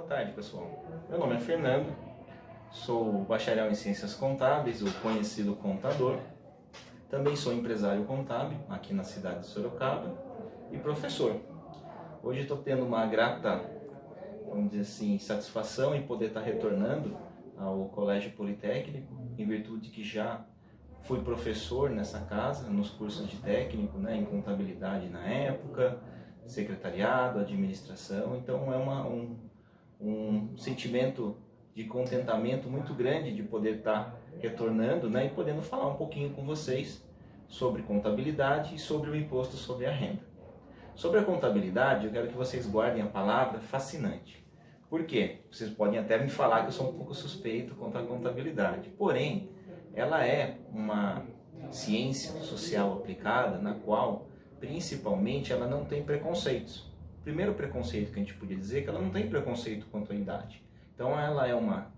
tarde, pessoal. Meu nome é Fernando, sou bacharel em Ciências Contábeis, o conhecido contador. Também sou empresário contábil aqui na cidade de Sorocaba e professor. Hoje estou tendo uma grata, vamos dizer assim, satisfação em poder estar retornando ao Colégio Politécnico, em virtude que já fui professor nessa casa, nos cursos de técnico, em contabilidade na época, secretariado, administração. Então é um sentimento de contentamento muito grande de poder estar retornando, e podendo falar um pouquinho com vocês sobre contabilidade e sobre o imposto sobre a renda. Sobre a contabilidade, eu quero que vocês guardem a palavra fascinante. Por quê? Vocês podem até me falar que eu sou um pouco suspeito quanto à contabilidade. Porém, ela é uma ciência social aplicada na qual, principalmente, ela não tem preconceitos. O primeiro preconceito que a gente podia dizer é que ela não tem preconceito quanto à idade. Então, ela é uma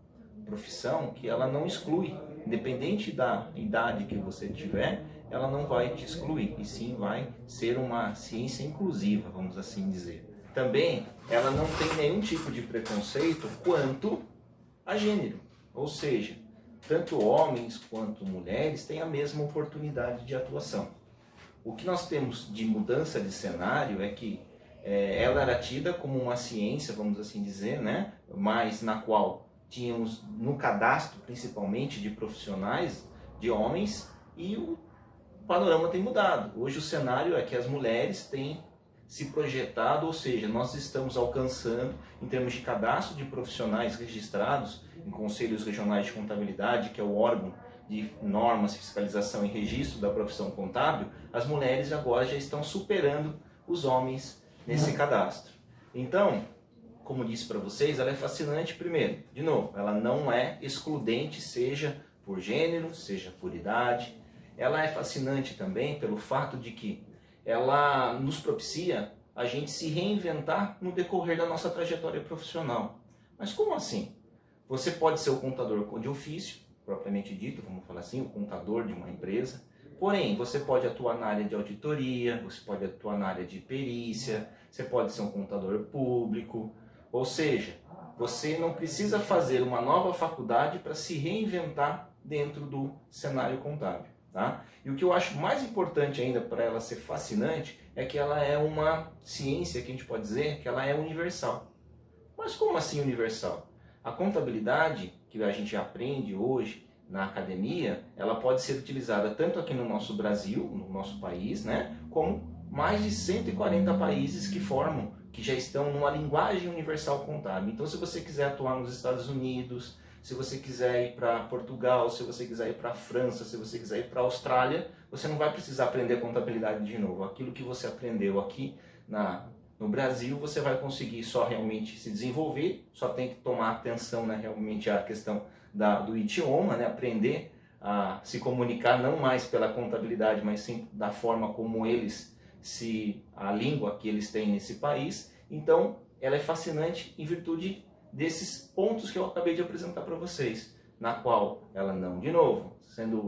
profissão que ela não exclui. Independente da idade que você tiver, ela não vai te excluir, e sim vai ser uma ciência inclusiva, vamos assim dizer. Também, ela não tem nenhum tipo de preconceito quanto a gênero, ou seja, tanto homens quanto mulheres têm a mesma oportunidade de atuação. O que nós temos de mudança de cenário é que ela era tida como uma ciência, vamos assim dizer, mas na qual tínhamos no cadastro principalmente de profissionais, de homens, e o panorama tem mudado. Hoje o cenário é que as mulheres têm se projetado, ou seja, nós estamos alcançando, em termos de cadastro de profissionais registrados em conselhos regionais de contabilidade, que é o órgão de normas, fiscalização e registro da profissão contábil, as mulheres agora já estão superando os homens nesse cadastro. Então, como disse para vocês, ela é fascinante primeiro. De novo, ela não é excludente, seja por gênero, seja por idade. Ela é fascinante também pelo fato de que ela nos propicia a gente se reinventar no decorrer da nossa trajetória profissional. Mas como assim? Você pode ser o contador de ofício, propriamente dito, vamos falar assim, o contador de uma empresa. Porém, você pode atuar na área de auditoria, você pode atuar na área de perícia, você pode ser um contador público. Ou seja, você não precisa fazer uma nova faculdade para se reinventar dentro do cenário contábil. Tá? E o que eu acho mais importante ainda para ela ser fascinante é que ela é uma ciência que a gente pode dizer que ela é universal. Mas como assim universal? A contabilidade que a gente aprende hoje na academia, ela pode ser utilizada tanto aqui no nosso Brasil, no nosso país, como mais de 140 países que já estão numa linguagem universal contábil. Então, se você quiser atuar nos Estados Unidos, se você quiser ir para Portugal, se você quiser ir para a França, se você quiser ir para a Austrália, você não vai precisar aprender contabilidade de novo. Aquilo que você aprendeu aqui no Brasil, você vai conseguir só realmente se desenvolver, só tem que tomar atenção realmente à questão do idioma, aprender a se comunicar não mais pela contabilidade, mas sim da forma como a língua que eles têm nesse país. Então, ela é fascinante em virtude desses pontos que eu acabei de apresentar para vocês, na qual ela não, de novo,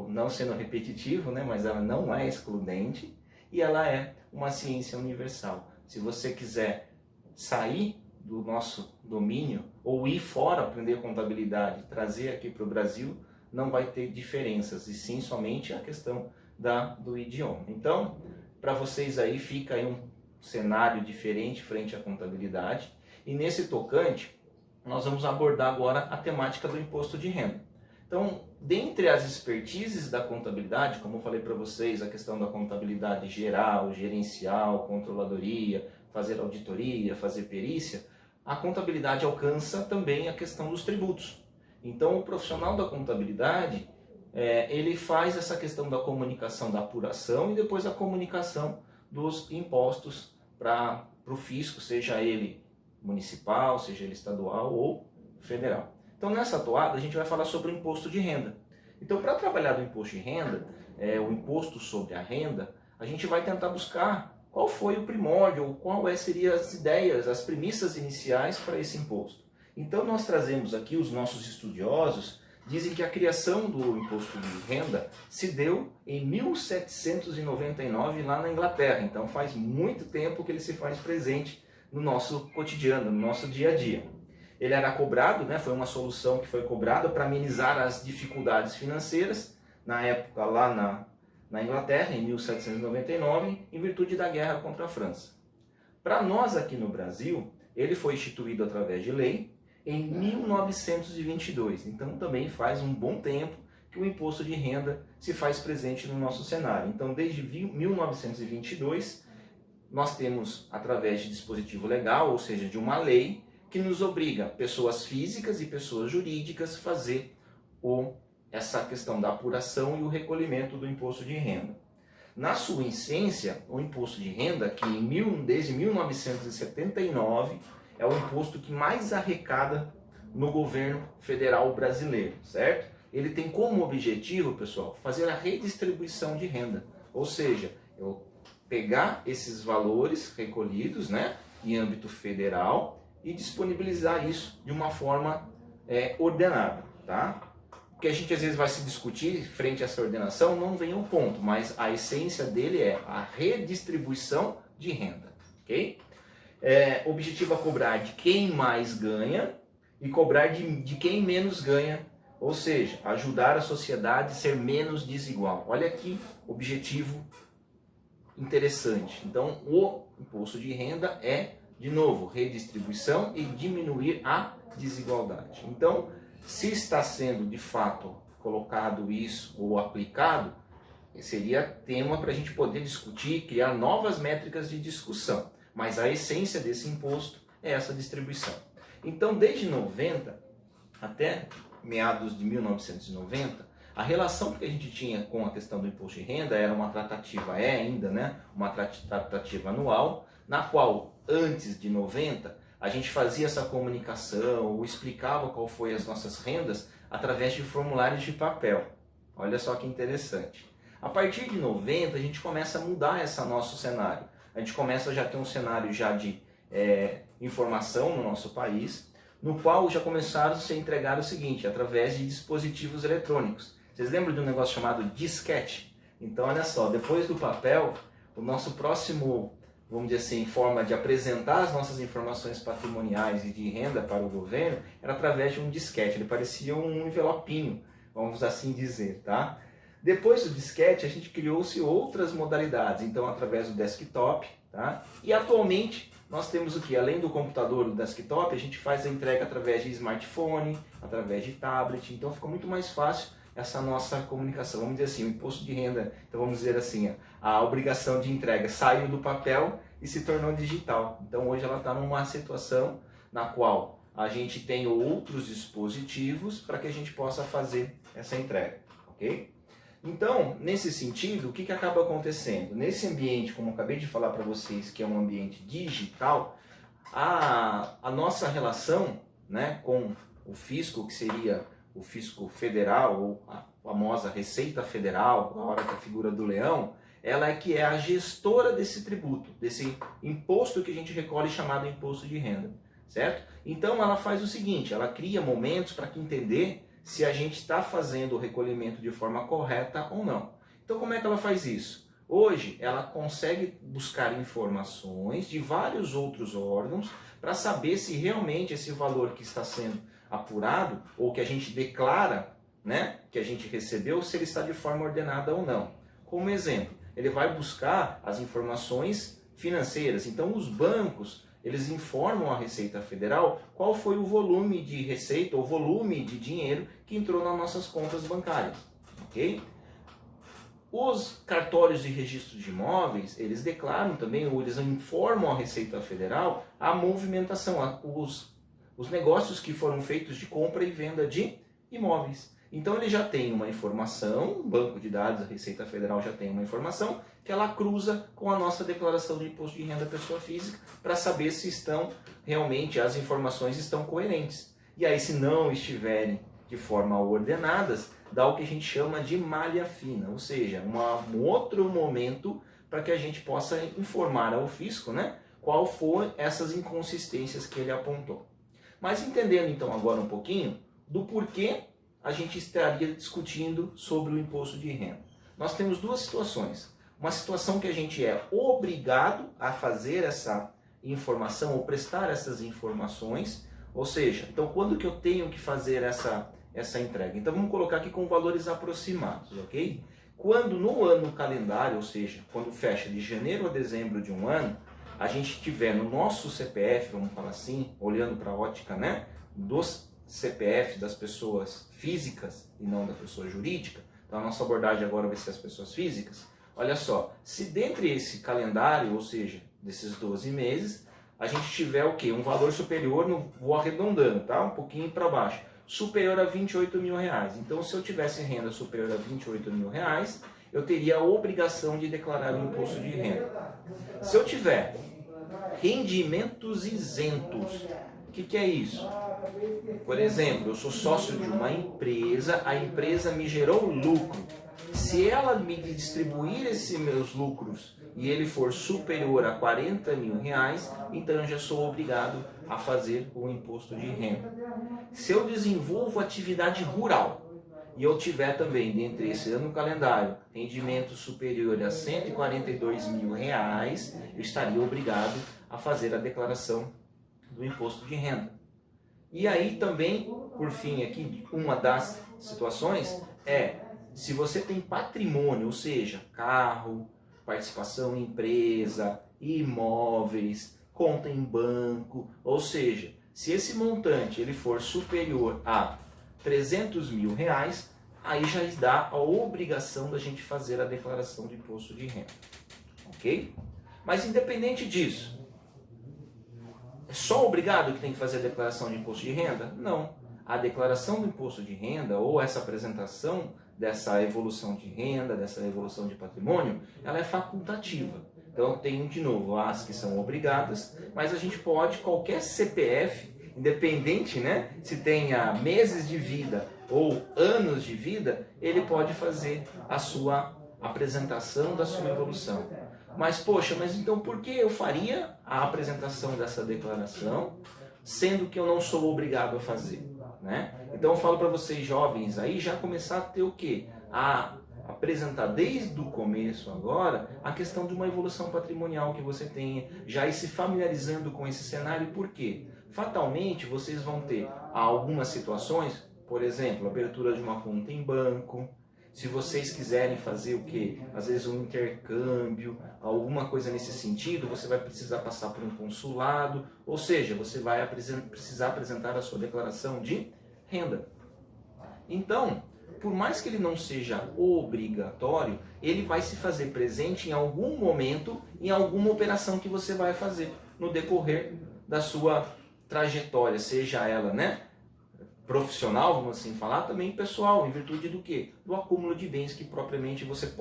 não sendo repetitivo, mas ela não é excludente e ela é uma ciência universal. Se você quiser sair do nosso domínio ou ir fora aprender contabilidade, trazer aqui para o Brasil, não vai ter diferenças, e sim somente a questão do idioma. Então, para vocês aí fica aí um cenário diferente frente à contabilidade, e nesse tocante, nós vamos abordar agora a temática do imposto de renda. Então, dentre as expertises da contabilidade, como eu falei para vocês, a questão da contabilidade geral, gerencial, controladoria, fazer auditoria, fazer perícia, a contabilidade alcança também a questão dos tributos. Então, o profissional da contabilidade, ele faz essa questão da comunicação da apuração e depois a comunicação dos impostos para o fisco, seja ele municipal, seja ele estadual ou federal. Então, nessa toada, a gente vai falar sobre o imposto de renda. Então, para trabalhar do imposto de renda, o imposto sobre a renda, a gente vai tentar buscar qual foi o primórdio, ou quais seriam as ideias, as premissas iniciais para esse imposto. Então, nós trazemos aqui os nossos estudiosos, dizem que a criação do imposto de renda se deu em 1799 lá na Inglaterra. Então, faz muito tempo que ele se faz presente no nosso cotidiano, no nosso dia a dia. ele era cobrado, né? Foi uma solução que foi cobrada para amenizar as dificuldades financeiras, na época lá na Inglaterra, em 1799, em virtude da guerra contra a França. Para nós aqui no Brasil, ele foi instituído através de lei em 1922, então também faz um bom tempo que o imposto de renda se faz presente no nosso cenário. Então, desde 1922, nós temos, através de dispositivo legal, ou seja, de uma lei, que nos obriga pessoas físicas e pessoas jurídicas a fazer essa questão da apuração e o recolhimento do imposto de renda. Na sua essência, o imposto de renda, que desde 1979 é o imposto que mais arrecada no governo federal brasileiro, certo? Ele tem como objetivo, pessoal, fazer a redistribuição de renda, ou seja, eu pegar esses valores recolhidos, né, em âmbito federal e disponibilizar isso de uma forma ordenada, tá? O que a gente às vezes vai se discutir frente a essa ordenação não vem ao ponto, mas a essência dele é a redistribuição de renda, ok? O objetivo é cobrar de quem mais ganha e cobrar de quem menos ganha, ou seja, ajudar a sociedade a ser menos desigual. Olha que objetivo interessante. Então, o imposto de renda é, de novo, redistribuição e diminuir a desigualdade. Então, se está sendo de fato colocado isso ou aplicado, seria tema para a gente poder discutir, criar novas métricas de discussão. Mas a essência desse imposto é essa distribuição. Então, desde 90 até meados de 1990, a relação que a gente tinha com a questão do imposto de renda era uma tratativa, ainda, né? Uma tratativa anual, na qual, antes de 90, a gente fazia essa comunicação, ou explicava qual foi as nossas rendas através de formulários de papel. Olha só que interessante. A partir de 90, a gente começa a mudar esse nosso cenário. A gente começa a já ter um cenário já de informação no nosso país, no qual já começaram a ser entregados o seguinte, através de dispositivos eletrônicos. Vocês lembram de um negócio chamado disquete? Então, olha só, depois do papel, o nosso próximo, vamos dizer assim, forma de apresentar as nossas informações patrimoniais e de renda para o governo era através de um disquete. Ele parecia um envelopinho, vamos assim dizer, tá? Depois do disquete, a gente criou-se outras modalidades, então através do desktop, tá? E atualmente nós temos o que? Além do computador, do desktop, a gente faz a entrega através de smartphone, através de tablet, então fica muito mais fácil essa nossa comunicação. Vamos dizer assim, o imposto de renda, então vamos dizer assim, a obrigação de entrega saiu do papel e se tornou digital. Então hoje ela está numa situação na qual a gente tem outros dispositivos para que a gente possa fazer essa entrega, ok? Então, nesse sentido, o que acaba acontecendo? Nesse ambiente, como eu acabei de falar para vocês, que é um ambiente digital, a nossa relação, né, com o fisco, que seria o fisco federal, ou a famosa Receita Federal, a hora que a figura do leão, ela é que é a gestora desse tributo, desse imposto que a gente recolhe chamado imposto de renda, certo? Então ela faz o seguinte, ela cria momentos para entender se a gente está fazendo o recolhimento de forma correta ou não. Então como é que ela faz isso? Hoje ela consegue buscar informações de vários outros órgãos para saber se realmente esse valor que está sendo apurado ou que a gente declara, né, que a gente recebeu, se ele está de forma ordenada ou não. Como exemplo, ele vai buscar as informações financeiras. Então os bancos, eles informam a Receita Federal qual foi o volume de receita ou volume de dinheiro que entrou nas nossas contas bancárias, ok? Os cartórios de registro de imóveis, eles declaram também, ou eles informam a Receita Federal a movimentação, os negócios que foram feitos de compra e venda de imóveis. Então ele já tem uma informação, um banco de dados, a Receita Federal já tem uma informação que ela cruza com a nossa declaração de imposto de renda pessoa física para saber se estão realmente, as informações estão coerentes. E aí se não estiverem de forma ordenadas, dá o que a gente chama de malha fina, ou seja, um outro momento para que a gente possa informar ao fisco, né, qual foram essas inconsistências que ele apontou. Mas entendendo então agora um pouquinho do porquê a gente estaria discutindo sobre o imposto de renda. Nós temos duas situações. Uma situação que a gente é obrigado a fazer essa informação ou prestar essas informações, Ou seja, então quando que eu tenho que fazer essa entrega? Então vamos colocar aqui com valores aproximados, ok? Quando no ano calendário, ou seja, quando fecha de janeiro a dezembro de um ano, a gente tiver no nosso CPF, vamos falar assim, olhando para a ótica, né, dos CPF das pessoas físicas e não da pessoa jurídica, então a nossa abordagem agora vai ser as pessoas físicas. Olha só, se dentre esse calendário, ou seja, desses 12 meses, a gente tiver o quê? Um valor superior, vou arredondando, tá? Um pouquinho para baixo, superior a 28 mil reais. Então, se eu tivesse renda superior a 28 mil reais, eu teria a obrigação de declarar o imposto de renda. Se eu tiver rendimentos isentos, o que é isso? Por exemplo, eu sou sócio de uma empresa, a empresa me gerou lucro. Se ela me distribuir esses meus lucros e ele for superior a 40 mil reais, então eu já sou obrigado a fazer o imposto de renda. Se eu desenvolvo atividade rural e eu tiver também, dentre esse ano calendário, rendimento superior a 142 mil reais, eu estaria obrigado a fazer a declaração do imposto de renda. E aí também, por fim aqui, uma das situações é, se você tem patrimônio, ou seja, carro, participação em empresa, imóveis, conta em banco, ou seja, se esse montante ele for superior a 300 mil reais, aí já dá a obrigação da gente fazer a declaração de imposto de renda, ok? Mas independente disso, é só obrigado que tem que fazer a declaração de imposto de renda? Não. A declaração do imposto de renda ou essa apresentação dessa evolução de renda, dessa evolução de patrimônio, ela é facultativa. Então tem de novo as que são obrigadas, mas a gente pode, qualquer CPF, independente, né, se tenha meses de vida ou anos de vida, ele pode fazer a sua apresentação da sua evolução. Mas, poxa, mas então por que eu faria a apresentação dessa declaração, sendo que eu não sou obrigado a fazer, né? Então eu falo para vocês jovens aí, já começar a ter o quê? A apresentar desde o começo agora a questão de uma evolução patrimonial que você tenha, já ir se familiarizando com esse cenário, por quê? Fatalmente vocês vão ter algumas situações, por exemplo, abertura de uma conta em banco. Se vocês quiserem fazer o quê? Às vezes um intercâmbio, alguma coisa nesse sentido, você vai precisar passar por um consulado, ou seja, você vai precisar apresentar a sua declaração de renda. Então, por mais que ele não seja obrigatório, ele vai se fazer presente em algum momento, em alguma operação que você vai fazer no decorrer da sua trajetória, seja ela, né, profissional, vamos assim falar, também pessoal, em virtude do quê? Do acúmulo de bens que propriamente você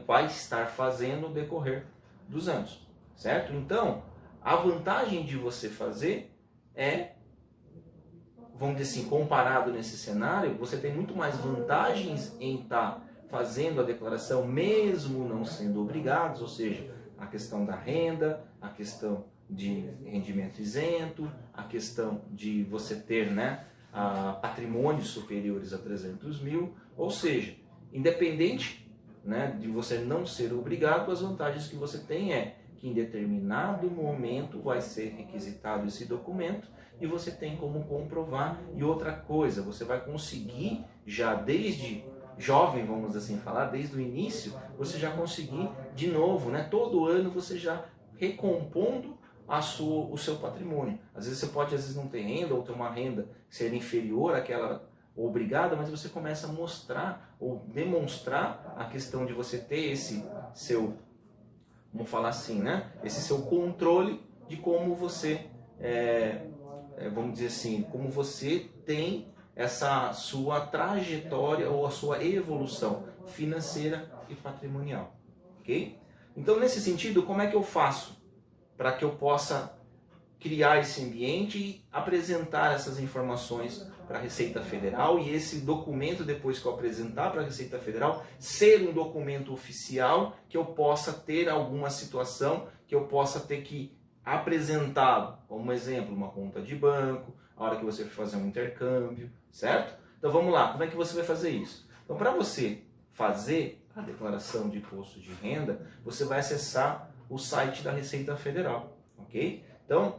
vai estar fazendo no decorrer dos anos, certo? Então, a vantagem de você fazer é, vamos dizer assim, comparado nesse cenário, você tem muito mais vantagens em estar fazendo a declaração mesmo não sendo obrigados, ou seja, a questão da renda, a questão de rendimento isento, a questão de você ter, né, patrimônios superiores a 300 mil, ou seja, independente, né, de você não ser obrigado, as vantagens que você tem é que em determinado momento vai ser requisitado esse documento e você tem como comprovar. E outra coisa, você vai conseguir já desde jovem, vamos assim falar, desde o início, você já conseguir de novo, né, todo ano você já recompondo o seu patrimônio. Às vezes você pode não ter renda ou ter uma renda ser inferior àquela obrigada, mas você começa a mostrar ou demonstrar a questão de você ter esse seu, vamos falar assim, né? Esse seu controle de como você, vamos dizer assim, como você tem essa sua trajetória ou a sua evolução financeira e patrimonial, ok? Então, nesse sentido, como é que eu faço para que eu possa criar esse ambiente e apresentar essas informações para a Receita Federal e esse documento, depois que eu apresentar para a Receita Federal, ser um documento oficial que eu possa ter alguma situação, que eu possa ter que apresentar, como exemplo, uma conta de banco, a hora que você for fazer um intercâmbio, certo? Então vamos lá, como é que você vai fazer isso? Então, para você fazer a declaração de imposto de renda, você vai acessar o site da Receita Federal, ok? Então,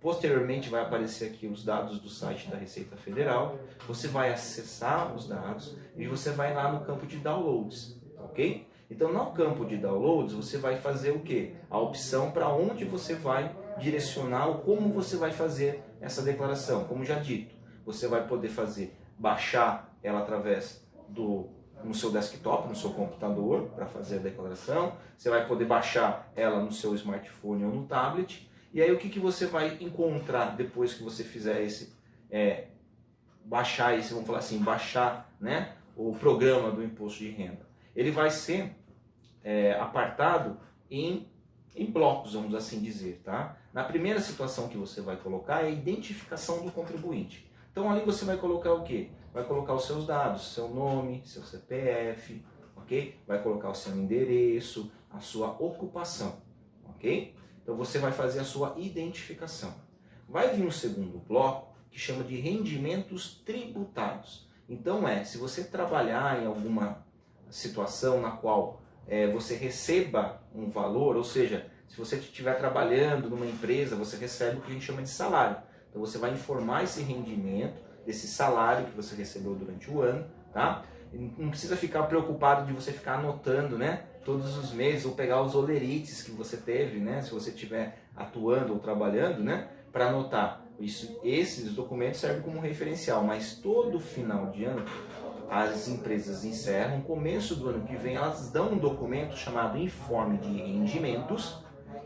Posteriormente vai aparecer aqui os dados do site da Receita Federal. Você vai acessar os dados e você vai lá no campo de downloads, ok? Então no campo de downloads você vai fazer o quê? A opção para onde você vai direcionar ou como você vai fazer essa declaração. Como já dito, você vai poder baixar ela através no seu desktop, no seu computador, para fazer a declaração. Você vai poder baixar ela no seu smartphone ou no tablet. E aí o que você vai encontrar depois que você fizer vamos falar assim, baixar, né, o programa do imposto de renda? Ele vai ser apartado em blocos, vamos assim dizer, tá? Na primeira situação que você vai colocar é a identificação do contribuinte. Então ali você vai colocar o quê? Vai colocar os seus dados, seu nome, seu CPF, ok? Vai colocar o seu endereço, a sua ocupação, ok? Então você vai fazer a sua identificação. Vai vir um segundo bloco que chama de rendimentos tributários. Então se você trabalhar em alguma situação na qual você receba um valor, ou seja, se você estiver trabalhando numa empresa, você recebe o que a gente chama de salário. Então você vai informar esse rendimento, desse salário que você recebeu durante o ano, tá? Não precisa ficar preocupado de você ficar anotando, né, todos os meses, ou pegar os olerites que você teve, né, se você estiver atuando ou trabalhando, né, para anotar. Esses documentos servem como referencial, mas todo final de ano as empresas encerram, no começo do ano que vem elas dão um documento chamado informe de rendimentos,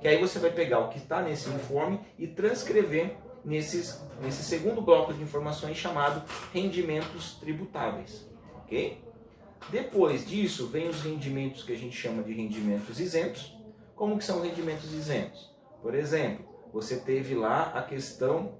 que aí você vai pegar o que está nesse informe e transcrever nesse segundo bloco de informações chamado rendimentos tributáveis, ok? Depois disso vem os rendimentos que a gente chama de rendimentos isentos. Como que são rendimentos isentos? Por exemplo, você teve lá a questão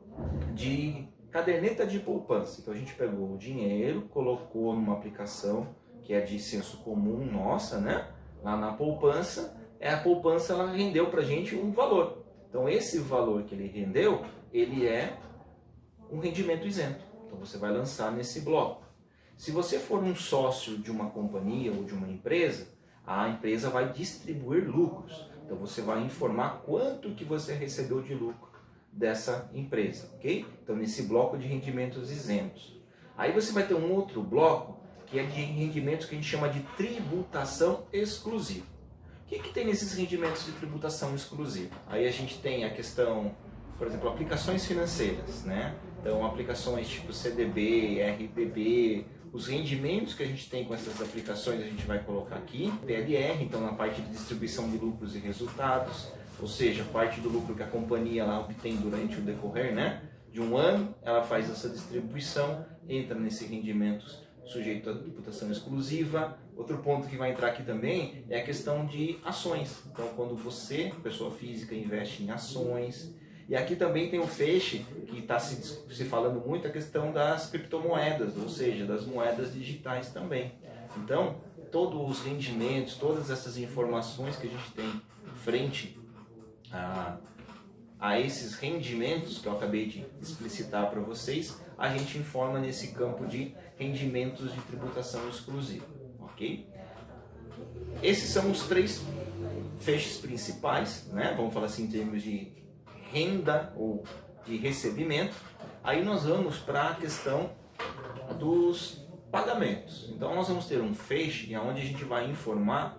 de caderneta de poupança. Então a gente pegou o dinheiro, colocou numa aplicação que é de senso comum nossa, né? Lá na poupança, a poupança ela rendeu pra gente um valor. Então esse valor que ele rendeu, ele é um rendimento isento. Então você vai lançar nesse bloco. Se você for um sócio de uma companhia ou de uma empresa, a empresa vai distribuir lucros. Então você vai informar quanto que você recebeu de lucro dessa empresa, ok? Então nesse bloco de rendimentos isentos. Aí você vai ter um outro bloco que é de rendimentos que a gente chama de tributação exclusiva. O que tem nesses rendimentos de tributação exclusiva? Aí a gente tem a questão, por exemplo, aplicações financeiras, né? Então aplicações tipo CDB, RDB, os rendimentos que a gente tem com essas aplicações a gente vai colocar aqui, PLR, então na parte de distribuição de lucros e resultados, ou seja, parte do lucro que a companhia lá obtém durante o decorrer, né, de um ano, ela faz essa distribuição, entra nesse rendimentos sujeito à tributação exclusiva. Outro ponto que vai entrar aqui também é a questão de ações. Então, quando você, pessoa física, investe em ações. E aqui também tem o feixe, que está se falando muito, a questão das criptomoedas, ou seja, das moedas digitais também. Então, todos os rendimentos, todas essas informações que a gente tem frente a esses rendimentos que eu acabei de explicitar para vocês, a gente informa nesse campo de rendimentos de tributação exclusiva, ok? Esses são os três feixes principais, né? Vamos falar assim em termos de renda ou de recebimento. Aí nós vamos para a questão dos pagamentos. Então nós vamos ter um feixe onde a gente vai informar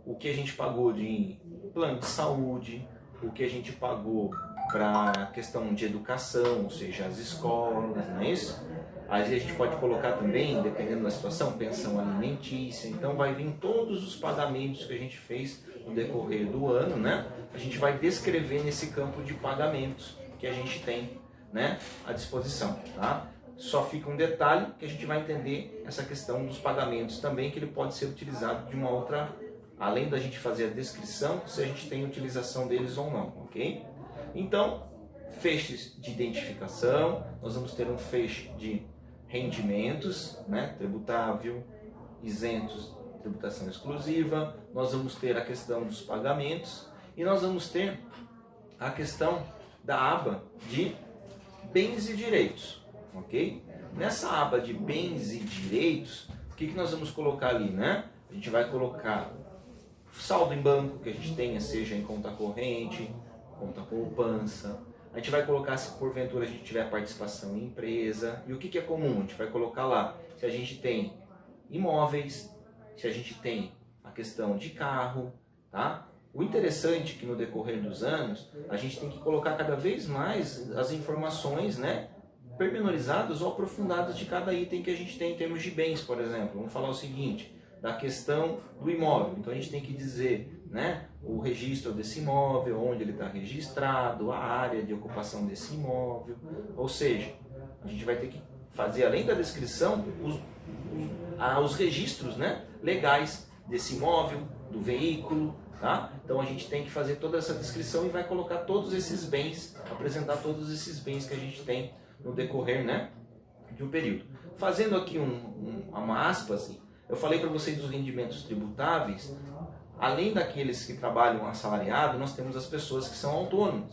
o que a gente pagou de plano de saúde, o que a gente pagou para a questão de educação, ou seja, as escolas, não é isso? Aí a gente pode colocar também, dependendo da situação, pensão alimentícia. Então vai vir todos os pagamentos que a gente fez no decorrer do ano, né? A gente vai descrever nesse campo de pagamentos que a gente tem, né, à disposição, tá? Só fica um detalhe que a gente vai entender essa questão dos pagamentos também, que ele pode ser utilizado de uma outra, além da gente fazer a descrição, se a gente tem utilização deles ou não, ok? Então, feixes de identificação, nós vamos ter um feixe de rendimentos, né, tributável, isentos, tributação exclusiva, nós vamos ter a questão dos pagamentos e nós vamos ter a questão da aba de bens e direitos, ok? Nessa aba de bens e direitos, o que nós vamos colocar ali, né? A gente vai colocar saldo em banco que a gente tenha, seja em conta corrente, conta poupança, A gente vai colocar se porventura a gente tiver participação em empresa. E o que é comum? A gente vai colocar lá se a gente tem imóveis, se a gente tem a questão de carro, tá? O interessante é que no decorrer dos anos, a gente tem que colocar cada vez mais as informações, né, pormenorizadas ou aprofundadas de cada item que a gente tem em termos de bens, por exemplo. Vamos falar o seguinte, da questão do imóvel. Então a gente tem que dizer, né, o registro desse imóvel, onde ele está registrado, a área de ocupação desse imóvel. Ou seja, a gente vai ter que fazer, além da descrição, os registros, né, legais desse imóvel, do veículo, tá? Então a gente tem que fazer toda essa descrição e vai colocar todos esses bens, apresentar todos esses bens que a gente tem no decorrer, né, de um período. Fazendo aqui uma aspas, eu falei para vocês dos rendimentos tributáveis. Além daqueles que trabalham assalariado, nós temos as pessoas que são autônomas,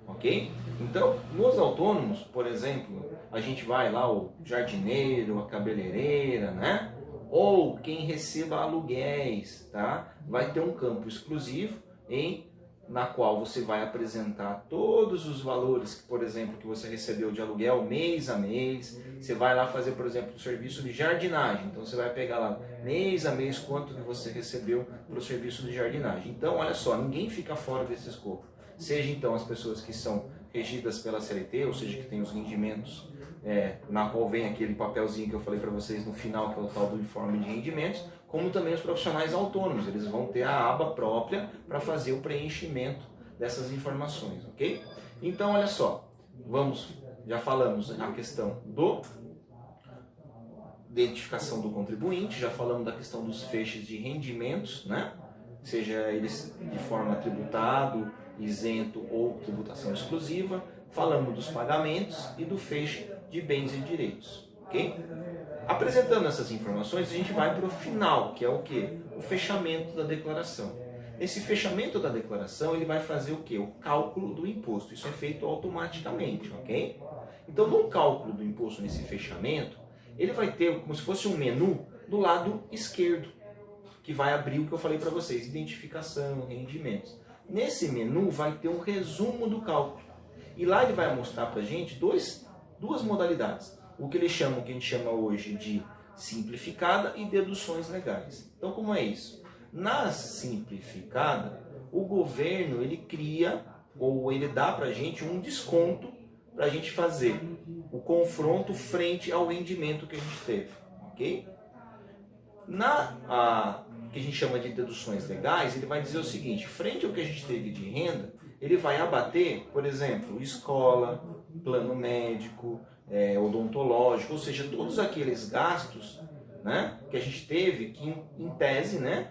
ok? Então, nos autônomos, por exemplo, a gente vai lá o jardineiro, a cabeleireira, né? Ou quem receba aluguéis, tá? Vai ter um campo exclusivo na qual você vai apresentar todos os valores, por exemplo, que você recebeu de aluguel mês a mês. Você vai lá fazer, por exemplo, o serviço de jardinagem. Então você vai pegar lá mês a mês quanto que você recebeu para o serviço de jardinagem. Então, olha só, ninguém fica fora desse escopo. Seja então as pessoas que são regidas pela CLT, ou seja, que tem os rendimentos, na qual vem aquele papelzinho que eu falei para vocês no final, que é o tal do informe de rendimentos, como também os profissionais autônomos. Eles vão ter a aba própria para fazer o preenchimento dessas informações, ok? Então, olha só, já falamos a questão da identificação do contribuinte, já falamos da questão dos feixes de rendimentos, né? Seja eles de forma tributado, isento ou tributação exclusiva. Falamos dos pagamentos e do feixe de bens e direitos, ok? Apresentando essas informações, a gente vai para o final, que é o quê? O fechamento da declaração. Esse fechamento da declaração, ele vai fazer o quê? O cálculo do imposto. Isso é feito automaticamente, ok? Então, no cálculo do imposto, nesse fechamento, ele vai ter como se fosse um menu do lado esquerdo, que vai abrir o que eu falei para vocês, identificação, rendimentos. Nesse menu vai ter um resumo do cálculo. E lá ele vai mostrar para a gente duas modalidades. O que que a gente chama hoje de simplificada e deduções legais. Então, como é isso? Na simplificada, o governo ele cria ou ele dá para a gente um desconto para a gente fazer o confronto frente ao rendimento que a gente teve, ok? Que a gente chama de deduções legais, ele vai dizer o seguinte: frente ao que a gente teve de renda, ele vai abater, por exemplo, escola, plano médico, odontológico, ou seja, todos aqueles gastos, né, que a gente teve, que em tese, né,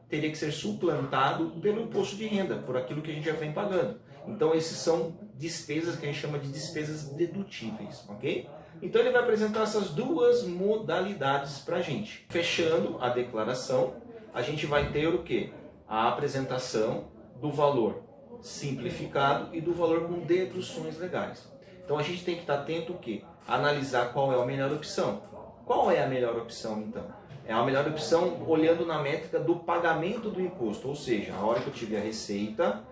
teria que ser suplantado pelo imposto de renda, por aquilo que a gente já vem pagando. Então, esses são despesas que a gente chama de despesas dedutíveis, ok? Então, ele vai apresentar essas duas modalidades para a gente. Fechando a declaração, a gente vai ter o quê? A apresentação do valor simplificado e do valor com deduções legais. Então, a gente tem que estar atento o quê? Analisar qual é a melhor opção. Qual é a melhor opção, então? É a melhor opção olhando na métrica do pagamento do imposto, ou seja, a hora que eu tive a receita,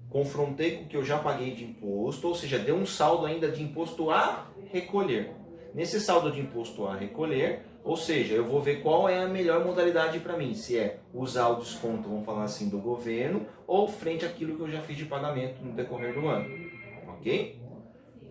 confrontei com o que eu já paguei de imposto, ou seja, deu um saldo ainda de imposto a recolher. Nesse saldo de imposto a recolher, ou seja, eu vou ver qual é a melhor modalidade para mim, se é usar o desconto, vamos falar assim, do governo, ou frente àquilo que eu já fiz de pagamento no decorrer do ano, ok?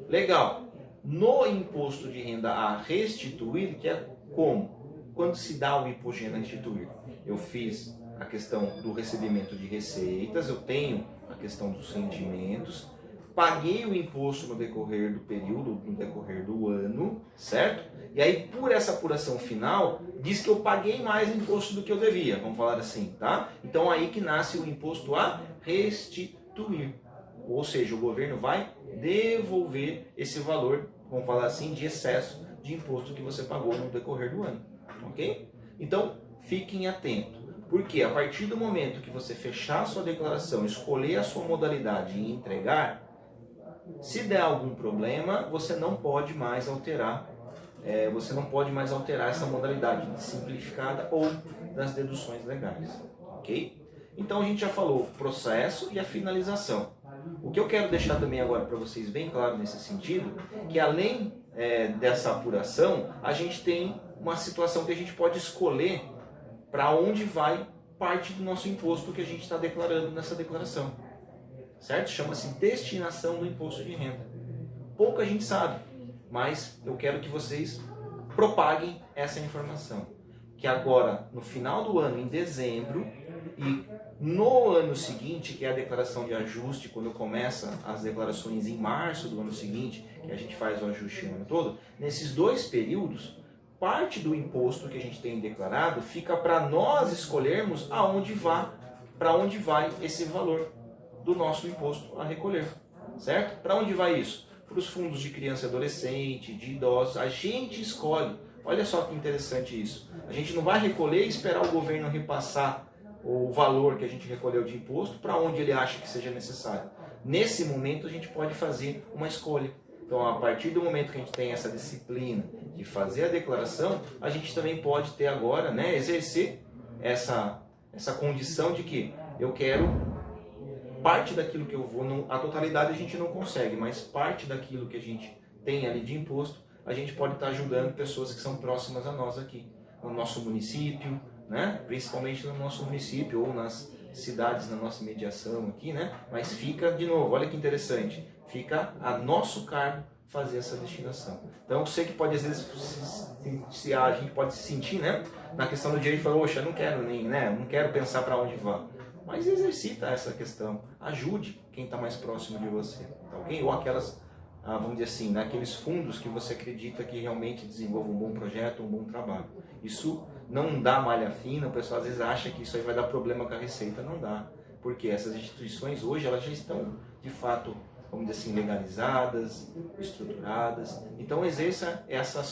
Legal. No imposto de renda a restituir, que é como? Quando se dá o imposto de renda a restituir? Eu fiz a questão do recebimento de receitas, eu tenho a questão dos rendimentos, paguei o imposto no decorrer do período, no decorrer do ano, certo? E aí, por essa apuração final, diz que eu paguei mais imposto do que eu devia, vamos falar assim, tá? Então, aí que nasce o imposto a restituir. Ou seja, o governo vai devolver esse valor, vamos falar assim, de excesso de imposto que você pagou no decorrer do ano, ok? Então, fiquem atentos. Porque a partir do momento que você fechar a sua declaração, escolher a sua modalidade e entregar, se der algum problema, você não pode mais alterar essa modalidade de simplificada ou das deduções legais, ok? Então a gente já falou o processo e a finalização. O que eu quero deixar também agora para vocês bem claro nesse sentido, que além dessa apuração, a gente tem uma situação que a gente pode escolher para onde vai parte do nosso imposto que a gente está declarando nessa declaração, certo? Chama-se destinação do imposto de renda. Pouca gente sabe, mas eu quero que vocês propaguem essa informação. Que agora, no final do ano, em dezembro, e no ano seguinte, que é a declaração de ajuste, quando começa as declarações em março do ano seguinte, que a gente faz o ajuste o ano todo, nesses 2 períodos, parte do imposto que a gente tem declarado fica para nós escolhermos para onde vai esse valor do nosso imposto a recolher, certo? Para onde vai isso? Para os fundos de criança e adolescente, de idosos, a gente escolhe. Olha só que interessante isso. A gente não vai recolher e esperar o governo repassar o valor que a gente recolheu de imposto para onde ele acha que seja necessário. Nesse momento a gente pode fazer uma escolha. Então, a partir do momento que a gente tem essa disciplina de fazer a declaração, a gente também pode ter agora, exercer essa condição de que eu quero parte daquilo que eu vou, a totalidade a gente não consegue, mas parte daquilo que a gente tem ali de imposto, a gente pode estar ajudando pessoas que são próximas a nós aqui, no nosso município, principalmente no nosso município ou nas cidades, na nossa mediação aqui, mas fica, de novo, olha que interessante, fica a nosso cargo fazer essa destinação. Então eu sei que pode, às vezes, a gente pode se sentir, na questão do direito, falar, oxa, eu não quero não quero pensar para onde vá. Mas exercita essa questão, ajude quem está mais próximo de você, tá ok? Ou aquelas, vamos dizer assim, naqueles fundos que você acredita que realmente desenvolvam um bom projeto, um bom trabalho. Isso não dá malha fina, o pessoal às vezes acha que isso aí vai dar problema com a receita, não dá. Porque essas instituições hoje, elas já estão, de fato, vamos dizer assim, legalizadas, estruturadas. Então exerça essa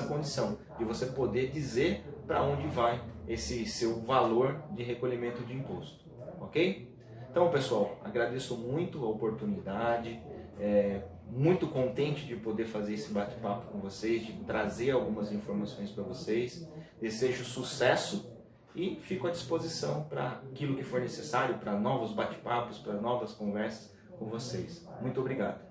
condição de você poder dizer para onde vai esse seu valor de recolhimento de imposto, ok? Então, pessoal, agradeço muito a oportunidade, muito contente de poder fazer esse bate-papo com vocês, de trazer algumas informações para vocês. Desejo sucesso e fico à disposição para aquilo que for necessário, para novos bate-papos, para novas conversas com vocês. Muito obrigado.